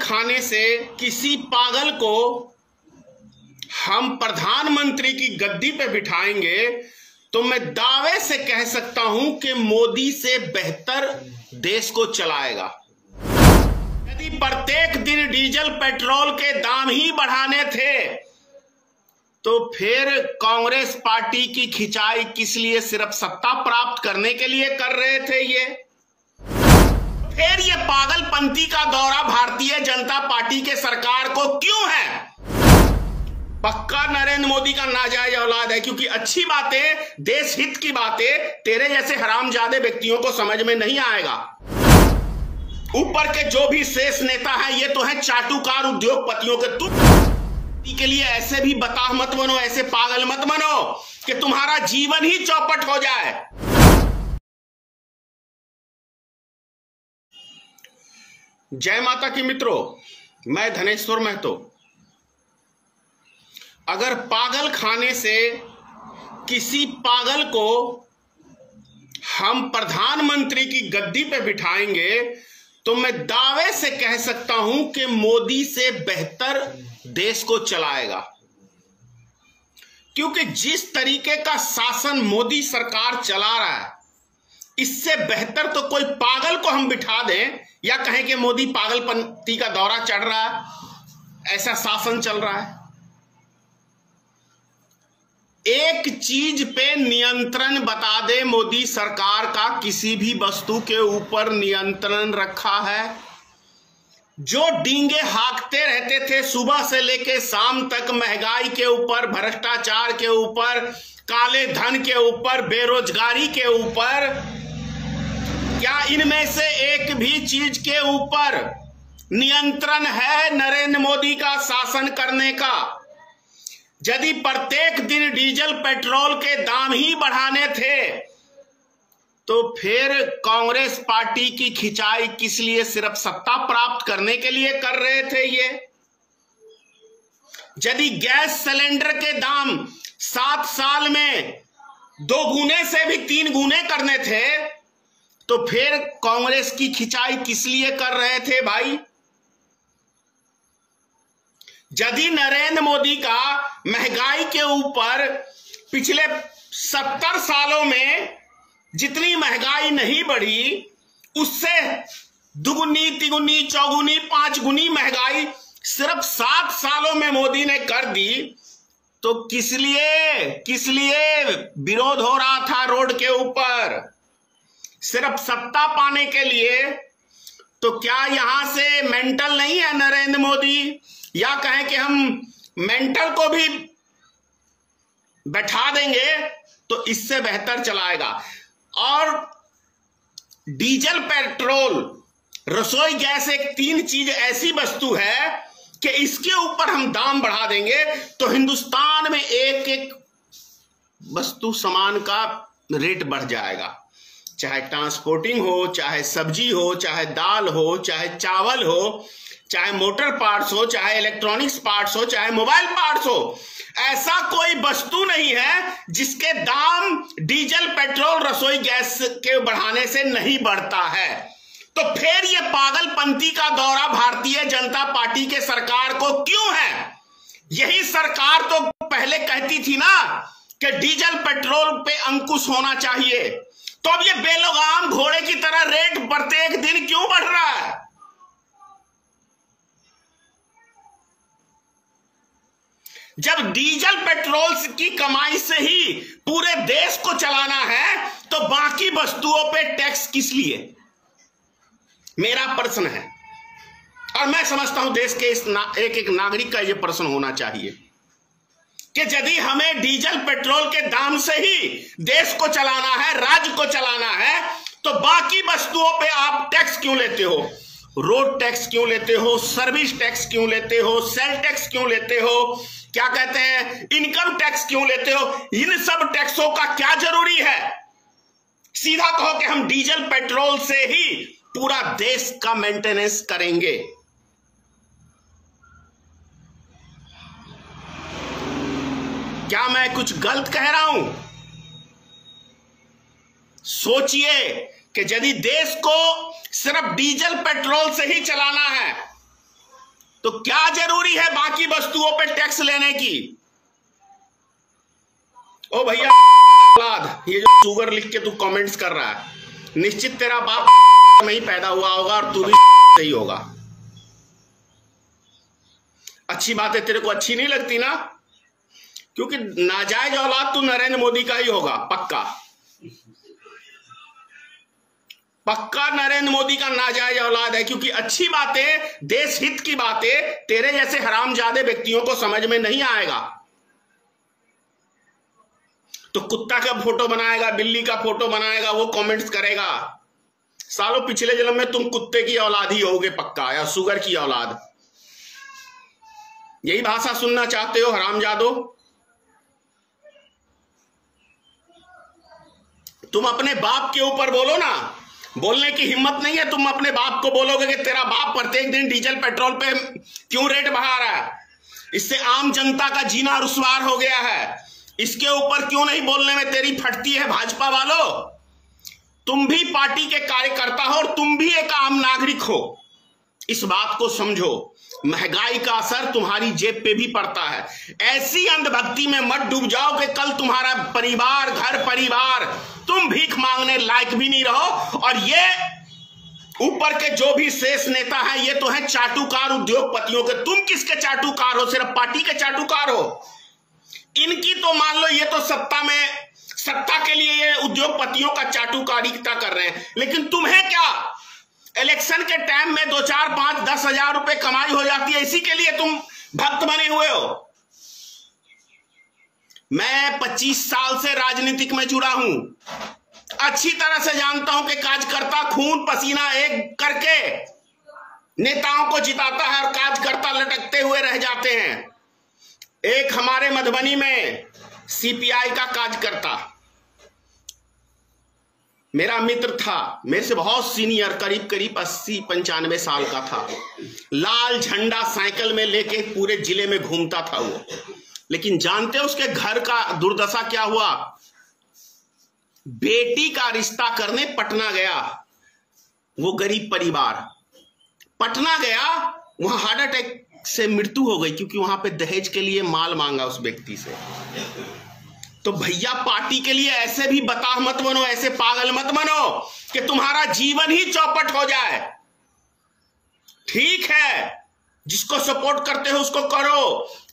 खाने से किसी पागल को हम प्रधानमंत्री की गद्दी पे बिठाएंगे तो मैं दावे से कह सकता हूं कि मोदी से बेहतर देश को चलाएगा। यदि प्रत्येक दिन डीजल पेट्रोल के दाम ही बढ़ाने थे तो फिर कांग्रेस पार्टी की खिंचाई किस लिए? सिर्फ सत्ता प्राप्त करने के लिए कर रहे थे ये? फिर ये पागलपंती का दौरा भारतीय जनता पार्टी के सरकार को क्यों है? पक्का नरेंद्र मोदी का नाजायज औलाद है, क्योंकि अच्छी बातें, देश हित की बातें तेरे जैसे हरामजादे व्यक्तियों को समझ में नहीं आएगा। ऊपर के जो भी शेष नेता हैं ये तो हैं चाटुकार उद्योगपतियों के। तुम के लिए ऐसे भी बताह मत बनो, ऐसे पागल मत बनो कि तुम्हारा जीवन ही चौपट हो जाए। जय माता की मित्रों, मैं धनेश्वर महतो। अगर पागल खाने से किसी पागल को हम प्रधानमंत्री की गद्दी पे बिठाएंगे तो मैं दावे से कह सकता हूं कि मोदी से बेहतर देश को चलाएगा। क्योंकि जिस तरीके का शासन मोदी सरकार चला रहा है, इससे बेहतर तो कोई पागल को हम बिठा दें या कहें कि मोदी पागलपंती का दौरा चढ़ रहा है, ऐसा शासन चल रहा है। एक चीज पे नियंत्रण बता दे मोदी सरकार का, किसी भी वस्तु के ऊपर नियंत्रण रखा है। जो डींगे हाँकते रहते थे सुबह से लेके शाम तक, महंगाई के ऊपर, भ्रष्टाचार के ऊपर, काले धन के ऊपर, बेरोजगारी के ऊपर, क्या इनमें से एक भी चीज के ऊपर नियंत्रण है नरेंद्र मोदी का शासन करने का? यदि प्रत्येक दिन डीजल पेट्रोल के दाम ही बढ़ाने थे तो फिर कांग्रेस पार्टी की खिंचाई किस लिए? सिर्फ सत्ता प्राप्त करने के लिए कर रहे थे ये? यदि गैस सिलेंडर के दाम 7 साल में 2 गुने से भी 3 गुने करने थे तो फिर कांग्रेस की खिंचाई किस लिए कर रहे थे भाई? यदि नरेंद्र मोदी का महंगाई के ऊपर पिछले 70 सालों में जितनी महंगाई नहीं बढ़ी, उससे दुगुनी, तिगुनी, चौगुनी, 5 गुनी महंगाई सिर्फ 7 सालों में मोदी ने कर दी, तो किस लिए विरोध हो रहा था रोड के ऊपर? सिर्फ सत्ता पाने के लिए। तो क्या यहां से मेंटल नहीं है नरेंद्र मोदी? या कहें कि हम मेंटल को भी बैठा देंगे तो इससे बेहतर चलाएगा। और डीजल, पेट्रोल, रसोई गैस, एक 3 चीज ऐसी वस्तु है कि इसके ऊपर हम दाम बढ़ा देंगे तो हिंदुस्तान में एक एक वस्तु सामान का रेट बढ़ जाएगा। चाहे ट्रांसपोर्टिंग हो, चाहे सब्जी हो, चाहे दाल हो, चाहे चावल हो, चाहे मोटर पार्ट्स हो, चाहे इलेक्ट्रॉनिक्स पार्ट्स हो, चाहे मोबाइल पार्ट्स हो, ऐसा कोई वस्तु नहीं है जिसके दाम डीजल, पेट्रोल, रसोई गैस के बढ़ाने से नहीं बढ़ता है। तो फिर ये पागलपंती का दौरा भारतीय जनता पार्टी के सरकार को क्यों है? यही सरकार तो पहले कहती थी ना कि डीजल, पेट्रोल पे अंकुश होना चाहिए, तो अब ये बेलगाम घोड़े की तरह रेट प्रत्येक दिन क्यों बढ़ रहा है? जब डीजल, पेट्रोल की कमाई से ही पूरे देश को चलाना है तो बाकी वस्तुओं पे टैक्स किस लिए? मेरा प्रश्न है, और मैं समझता हूं देश के इस एक एक नागरिक का यह प्रश्न होना चाहिए कि यदि हमें डीजल, पेट्रोल के दाम से ही देश को चलाना है, राज्य को चलाना है, तो बाकी वस्तुओं पे आप टैक्स क्यों लेते हो? रोड टैक्स क्यों लेते हो? सर्विस टैक्स क्यों लेते हो? सेल टैक्स क्यों लेते हो? क्या कहते हैं, इनकम टैक्स क्यों लेते हो? इन सब टैक्सों का क्या जरूरी है? सीधा कहो कि हम डीजल, पेट्रोल से ही पूरा देश का मेंटेनेंस करेंगे। क्या मैं कुछ गलत कह रहा हूं? सोचिए कि यदि देश को सिर्फ डीजल, पेट्रोल से ही चलाना है तो क्या जरूरी है बाकी वस्तुओं पे टैक्स लेने की? ओ भैया ये जो शुगर लिख के तू कमेंट्स कर रहा है, निश्चित तेरा बाप में ही पैदा हुआ होगा और तू भी सही होगा। अच्छी बातें तेरे को अच्छी नहीं लगती ना, क्योंकि नाजायज औलाद तू नरेंद्र मोदी का ही होगा, पक्का पक्का नरेंद्र मोदी का नाजायज औलाद है। क्योंकि अच्छी बातें, देश हित की बातें तेरे जैसे हरामजादे व्यक्तियों को समझ में नहीं आएगा। तो कुत्ता का फोटो बनाएगा, बिल्ली का फोटो बनाएगा, वो कमेंट्स करेगा। सालों पिछले जन्म में तुम कुत्ते की औलाद ही होगे पक्का, या सुगर की औलाद। यही भाषा सुनना चाहते हो हरामजादो? तुम अपने बाप के ऊपर बोलो ना, बोलने की हिम्मत नहीं है। तुम अपने बाप को बोलोगे कि तेरा बाप प्रत्येक दिन डीजल पेट्रोल पे क्यों रेट बढ़ा रहा है, इससे आम जनता का जीना रुसवार हो गया है, इसके ऊपर क्यों नहीं बोलने में तेरी फटती है? भाजपा वालों, तुम भी पार्टी के कार्यकर्ता हो और तुम भी एक आम नागरिक हो, इस बात को समझो। महंगाई का असर तुम्हारी जेब पे भी पड़ता है। ऐसी अंधभक्ति में मत डूब जाओ कि कल तुम्हारा परिवार, घर परिवार, तुम भीख मांगने लायक भी नहीं रहो। और ये ऊपर के जो भी शेष नेता हैं, ये तो हैं चाटुकार उद्योगपतियों के। तुम किसके चाटुकार हो? सिर्फ पार्टी के चाटुकार हो। इनकी तो मान लो ये तो सत्ता के लिए ये उद्योगपतियों का चाटुकारिता कर रहे हैं, लेकिन तुम्हें क्या? इलेक्शन के टाइम में 2, 4, 5, 10 हजार रुपए कमाई हो जाती है, इसी के लिए तुम भक्त बने हुए हो। मैं 25 साल से राजनीतिक में जुड़ा हूं, अच्छी तरह से जानता हूं कि कार्यकर्ता खून पसीना एक करके नेताओं को जिताता है और कार्यकर्ता लटकते हुए रह जाते हैं। एक हमारे मधुबनी में सीपीआई का कार्यकर्ता मेरा मित्र था, मेरे से बहुत सीनियर, करीब 80-95 साल का था। लाल झंडा साइकिल में लेके पूरे जिले में घूमता था वो। लेकिन जानते हो उसके घर का दुर्दशा क्या हुआ? बेटी का रिश्ता करने पटना गया, वो गरीब परिवार पटना गया, वहां हार्ट अटैक से मृत्यु हो गई, क्योंकि वहां पे दहेज के लिए माल मांगा उस व्यक्ति से। तो भैया पार्टी के लिए ऐसे भी बताह मत बनो, ऐसे पागल मत बनो कि तुम्हारा जीवन ही चौपट हो जाए। ठीक है, जिसको सपोर्ट करते हो उसको करो,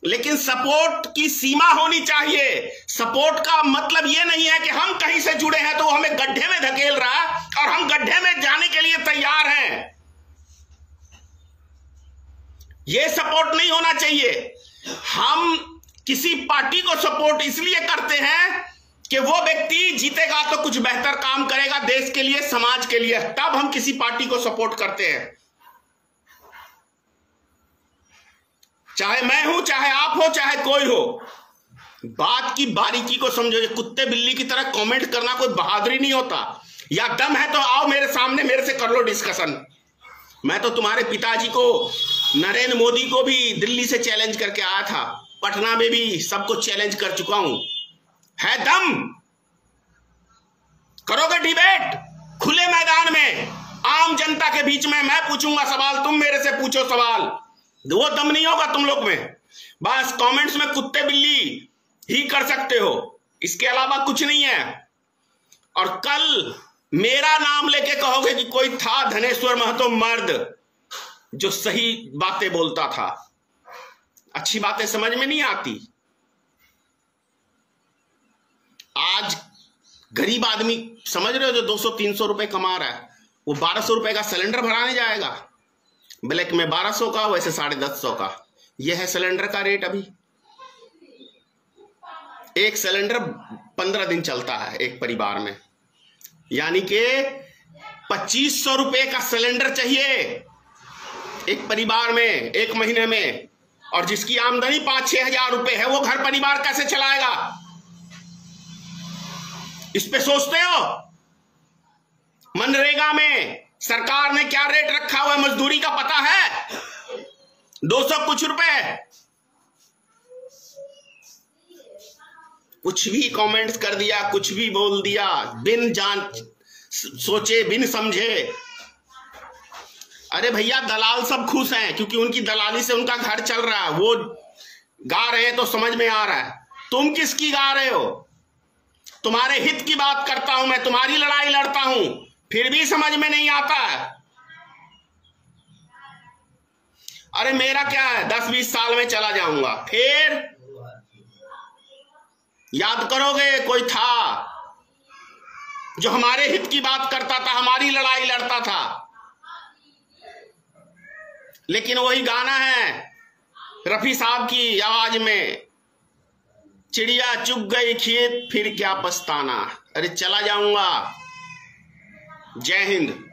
लेकिन सपोर्ट की सीमा होनी चाहिए। सपोर्ट का मतलब यह नहीं है कि हम कहीं से जुड़े हैं तो वो हमें गड्ढे में धकेल रहा है और हम गड्ढे में जाने के लिए तैयार हैं। यह सपोर्ट नहीं होना चाहिए। हम किसी पार्टी को सपोर्ट इसलिए करते हैं कि वो व्यक्ति जीतेगा तो कुछ बेहतर काम करेगा देश के लिए, समाज के लिए, तब हम किसी पार्टी को सपोर्ट करते हैं। चाहे मैं हूं, चाहे आप हो, चाहे कोई हो, बात की बारीकी को समझो। ये कुत्ते बिल्ली की तरह कमेंट करना कोई बहादुरी नहीं होता। या दम है तो आओ मेरे सामने, मेरे से कर लो डिस्कशन। मैं तो तुम्हारे पिताजी को, नरेंद्र मोदी को भी दिल्ली से चैलेंज करके आया था, पटना में भी सबको चैलेंज कर चुका हूं। है दम? करोगे डिबेट खुले मैदान में, आम जनता के बीच में? मैं पूछूंगा सवाल, तुम मेरे से पूछो सवाल। वो दम नहीं होगा तुम लोग में। बस कमेंट्स में कुत्ते बिल्ली ही कर सकते हो, इसके अलावा कुछ नहीं है। और कल मेरा नाम लेके कहोगे कि कोई था धनेश्वर महतो मर्द जो सही बातें बोलता था। अच्छी बातें समझ में नहीं आती। आज गरीब आदमी, समझ रहे हो, जो 200-300 रुपए कमा रहा है, वो 1200 रुपए का सिलेंडर भराने जाएगा। ब्लैक में 1200 का, वैसे 150 का। यह है सिलेंडर का रेट। अभी एक सिलेंडर 15 दिन चलता है एक परिवार में, यानी कि 2500 रुपए का सिलेंडर चाहिए एक परिवार में एक महीने में। और जिसकी आमदनी 5-6 हजार रुपए है, वो घर परिवार कैसे चलाएगा? इस पे सोचते हो? मनरेगा में सरकार ने क्या रेट रखा हुआ है मजदूरी का पता है? 200 कुछ रुपए। कुछ भी कमेंट्स कर दिया, कुछ भी बोल दिया, बिन जान सोचे, बिन समझे। अरे भैया दलाल सब खुश हैं क्योंकि उनकी दलाली से उनका घर चल रहा है, वो गा रहे हैं तो समझ में आ रहा है। तुम किसकी गा रहे हो? तुम्हारे हित की बात करता हूं मैं, तुम्हारी लड़ाई लड़ता हूं, फिर भी समझ में नहीं आता है। अरे मेरा क्या है, 10-20 साल में चला जाऊंगा, फिर याद करोगे कोई था जो हमारे हित की बात करता था, हमारी लड़ाई लड़ता था। लेकिन वही गाना है रफी साहब की आवाज में, चिड़िया चुग गई खेत फिर क्या पछताना। अरे चला जाऊंगा। जय हिंद।